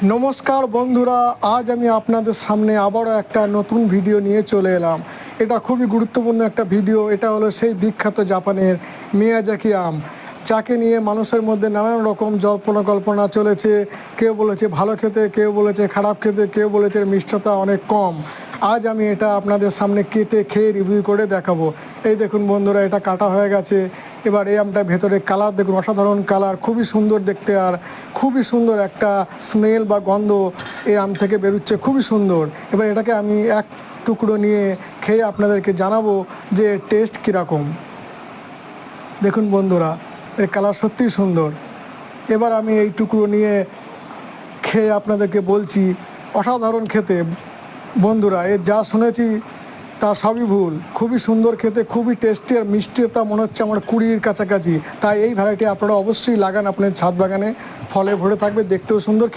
নমস্কার বন্ধুরা, আজ আমি আপনাদের সামনে আবারও একটা নতুন ভিডিও নিয়ে চলে এলাম। এটা খুবই গুরুত্বপূর্ণ একটা ভিডিও। এটা হলো সেই বিখ্যাত জাপানের মিয়াজাকি আম, যাকে নিয়ে মানুষের মধ্যে নানান রকম জল্পনা কল্পনা চলেছে। কেউ বলেছে ভালো খেতে, কেউ বলেছে খারাপ খেতে, কেউ বলেছে মিষ্টতা অনেক কম। আজ আমি এটা আপনাদের সামনে কেটে খেয়ে রিভিউ করে দেখাবো। এই দেখুন বন্ধুরা, এটা কাটা হয়ে গেছে। এবার এই আমটা ভেতরে কালার দেখুন, অসাধারণ কালার, খুবই সুন্দর দেখতে আর খুবই সুন্দর একটা স্মেল বা গন্ধ এই আম থেকে বেরোচ্ছে, খুবই সুন্দর। এবার এটাকে আমি এক টুকরো নিয়ে খেয়ে আপনাদেরকে জানাবো যে টেস্ট কীরকম। দেখুন বন্ধুরা, এর কালার সত্যিই সুন্দর। এবার আমি এই টুকরো নিয়ে খেয়ে আপনাদেরকে বলছি অসাধারণ খেতে। বন্ধুরা, এর যা শুনেছি তা সবই ভুল। খুবই সুন্দর খেতে, খুবই টেস্টি আর মিষ্টিটা মনে হচ্ছে আমার 20-এর কাছাকাছি। তাই এই ভ্যারাইটি আপনারা অবশ্যই লাগান আপনার ছাদ বাগানে, ফলে ভরে থাকবে, দেখতেও সুন্দর।